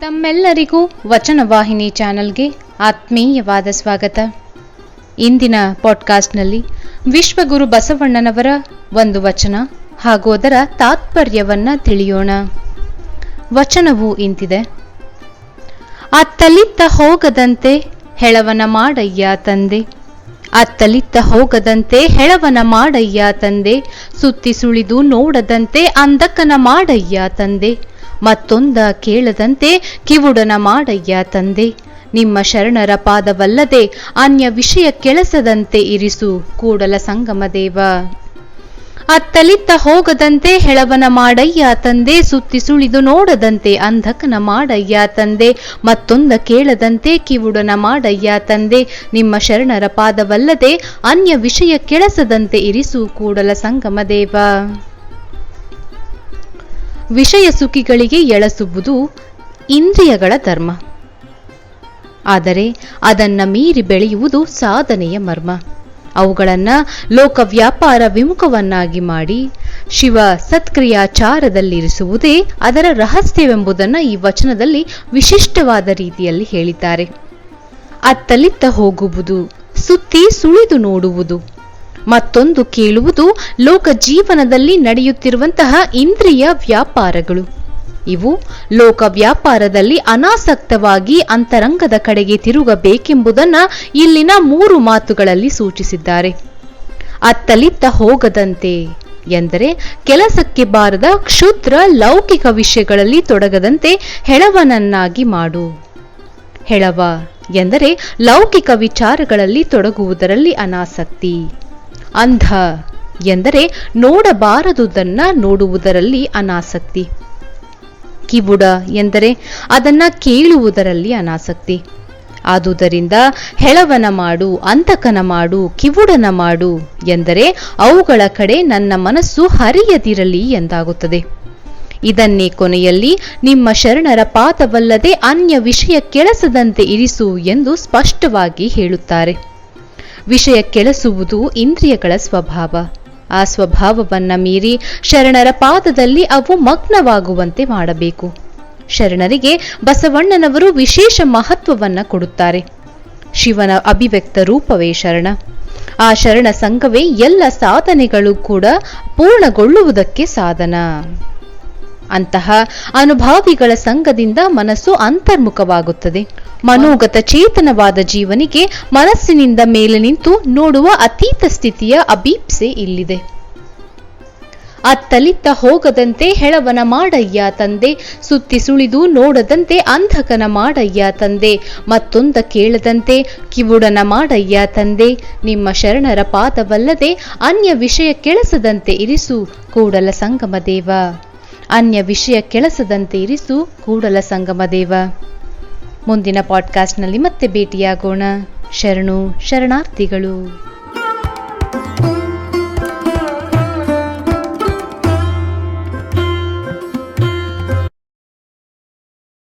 ತಮ್ಮೆಲ್ಲರಿಗೂ ವಚನವಾಹಿನಿ ಚಾನೆಲ್ಗೆ ಆತ್ಮೀಯವಾದ ಸ್ವಾಗತ. ಇಂದಿನ ಪಾಡ್ಕಾಸ್ಟ್ನಲ್ಲಿ ವಿಶ್ವಗುರು ಬಸವಣ್ಣನವರ ಒಂದು ವಚನ ಹಾಗೂ ಅದರ ತಾತ್ಪರ್ಯವನ್ನ ತಿಳಿಯೋಣ. ವಚನವು ಇಂತಿದೆ: ಅತ್ತಲಿತ್ತ ಹೋಗದಂತೆ ಹೆಳವನ ಮಾಡಯ್ಯ ತಂದೆ, ಅತ್ತಲಿತ್ತ ಹೋಗದಂತೆ ಹೆಳವನ ಮಾಡಯ್ಯ ತಂದೆ, ಸುತ್ತಿ ಸುಳಿದು ನೋಡದಂತೆ ಅಂಧಕನ ಮಾಡಯ್ಯ ತಂದೆ, ಮತ್ತೊಂದ ಕೇಳದಂತೆ ಕಿವುಡನ ಮಾಡಯ್ಯ ತಂದೆ, ನಿಮ್ಮ ಶರಣರ ಪಾದವಲ್ಲದೆ ಅನ್ಯ ವಿಷಯ ಕೆಳಸದಂತೆ ಇರಿಸು ಕೂಡಲ ಸಂಗಮ ದೇವ. ಅತ್ತಲಿತ್ತ ಹೋಗದಂತೆ ಹೆಳವನ ಮಾಡಯ್ಯ ತಂದೆ, ಸುತ್ತಿ ಸುಳಿದು ನೋಡದಂತೆ ಅಂಧಕನ ಮಾಡಯ್ಯ ತಂದೆ, ಮತ್ತೊಂದ ಕೇಳದಂತೆ ಕಿವುಡನ ಮಾಡಯ್ಯ ತಂದೆ, ನಿಮ್ಮ ಶರಣರ ಪಾದವಲ್ಲದೆ ಅನ್ಯ ವಿಷಯ ಕೆಳಸದಂತೆ ಇರಿಸು ಕೂಡಲ ಸಂಗಮ ದೇವ. ವಿಷಯ ಸುಖಿಗಳಿಗೆ ಎಳಸುವುದು ಇಂದ್ರಿಯಗಳ ಧರ್ಮ, ಆದರೆ ಅದನ್ನ ಮೀರಿ ಬೆಳೆಯುವುದು ಸಾಧನೆಯ ಮರ್ಮ. ಅವುಗಳನ್ನು ಲೋಕ ವ್ಯಾಪಾರ ವಿಮುಖವನ್ನಾಗಿ ಮಾಡಿ ಶಿವ ಸತ್ಕ್ರಿಯಾಚಾರದಲ್ಲಿರಿಸುವುದೇ ಅದರ ರಹಸ್ಯವೆಂಬುದನ್ನು ಈ ವಚನದಲ್ಲಿ ವಿಶಿಷ್ಟವಾದ ರೀತಿಯಲ್ಲಿ ಹೇಳಿದ್ದಾರೆ. ಅತ್ತಲಿತ್ತ ಹೋಗುವುದು, ಸುತ್ತಿ ಸುಳಿದು ನೋಡುವುದು, ಮತ್ತೊಂದು ಕೇಳುವುದು ಲೋಕ ಜೀವನದಲ್ಲಿ ನಡೆಯುತ್ತಿರುವಂತಹ ಇಂದ್ರಿಯ ವ್ಯಾಪಾರಗಳು. ಇವು ಲೋಕ ವ್ಯಾಪಾರದಲ್ಲಿ ಅನಾಸಕ್ತವಾಗಿ ಅಂತರಂಗದ ಕಡೆಗೆ ತಿರುಗಬೇಕೆಂಬುದನ್ನು ಇಲ್ಲಿನ 3 ಮಾತುಗಳಲ್ಲಿ ಸೂಚಿಸಿದ್ದಾರೆ. ಅತ್ತಲಿತ್ತ ಹೋಗದಂತೆ ಎಂದರೆ ಕೆಲಸಕ್ಕೆ ಬಾರದ ಕ್ಷುದ್ರ ಲೌಕಿಕ ವಿಷಯಗಳಲ್ಲಿ ತೊಡಗದಂತೆ ಹೆಳವನನ್ನಾಗಿ ಮಾಡು. ಹೆಳವ ಎಂದರೆ ಲೌಕಿಕ ವಿಚಾರಗಳಲ್ಲಿ ತೊಡಗುವುದರಲ್ಲಿ ಅನಾಸಕ್ತಿ. ಅಂಧ ಎಂದರೆ ನೋಡಬಾರದುದನ್ನ ನೋಡುವುದರಲ್ಲಿ ಅನಾಸಕ್ತಿ. ಕಿವುಡ ಎಂದರೆ ಅದನ್ನ ಕೇಳುವುದರಲ್ಲಿ ಅನಾಸಕ್ತಿ. ಆದುದರಿಂದ ಹೆಳವನ ಮಾಡು, ಅಂಧಕನ ಮಾಡು, ಕಿವುಡನ ಮಾಡು ಎಂದರೆ ಅವುಗಳ ಕಡೆ ನನ್ನ ಮನಸ್ಸು ಹರಿಯದಿರಲಿ ಎಂದಾಗುತ್ತದೆ. ಇದನ್ನೇ ಕೊನೆಯಲ್ಲಿ ನಿಮ್ಮ ಶರಣರ ಪಾದವಲ್ಲದೆ ಅನ್ಯ ವಿಷಯ ಕೆಳಸದಂತೆ ಇರಿಸು ಎಂದು ಸ್ಪಷ್ಟವಾಗಿ ಹೇಳುತ್ತಾರೆ. ವಿಷಯ ಕೆಳಸುವುದು ಇಂದ್ರಿಯಗಳ ಸ್ವಭಾವ. ಆ ಸ್ವಭಾವವನ್ನ ಮೀರಿ ಶರಣರ ಪಾದದಲ್ಲಿ ಅವು ಮಗ್ನವಾಗುವಂತೆ ಮಾಡಬೇಕು. ಶರಣರಿಗೆ ಬಸವಣ್ಣನವರು ವಿಶೇಷ ಮಹತ್ವವನ್ನ ಕೊಡುತ್ತಾರೆ. ಶಿವನ ಅಭಿವ್ಯಕ್ತ ರೂಪವೇ ಶರಣ. ಆ ಶರಣ ಸಂಘವೇ ಎಲ್ಲ ಸಾಧನೆಗಳು ಕೂಡ ಪೂರ್ಣಗೊಳ್ಳುವುದಕ್ಕೆ ಸಾಧನ. ಅಂತಹ ಅನುಭಾವಿಗಳ ಸಂಘದಿಂದ ಮನಸ್ಸು ಅಂತರ್ಮುಖವಾಗುತ್ತದೆ. ಮನೋಗತ ಚೇತನವಾದ ಜೀವನಿಗೆ ಮನಸ್ಸಿನಿಂದ ಮೇಲೆ ನಿಂತು ನೋಡುವ ಅತೀತ ಸ್ಥಿತಿಯ ಅಭೀಪ್ಸೆ ಇಲ್ಲಿದೆ. ಅತ್ತಲಿತ್ತ ಹೋಗದಂತೆ ಹೆಳವನ ಮಾಡಯ್ಯ ತಂದೆ, ಸುತ್ತಿ ಸುಳಿದು ನೋಡದಂತೆ ಅಂಧಕನ ಮಾಡಯ್ಯ ತಂದೆ, ಮತ್ತೊಂದ ಕೇಳದಂತೆ ಕಿವುಡನ ಮಾಡಯ್ಯ ತಂದೆ, ನಿಮ್ಮ ಶರಣರ ಪಾದವಲ್ಲದೆ ಅನ್ಯ ವಿಷಯ ಕೆಳಸದಂತೆ ಇರಿಸು ಕೂಡಲ ಸಂಗಮ ದೇವ. ಅನ್ಯ ವಿಷಯ ಕೆಳಸದಂತೆ ಇರಿಸು ಕೂಡಲ ಸಂಗಮ ದೇವ. ಮುಂದಿನ ಪಾಡ್ಕಾಸ್ಟ್ನಲ್ಲಿ ಮತ್ತೆ ಭೇಟಿಯಾಗೋಣ. ಶರಣು ಶರಣಾರ್ಥಿಗಳು.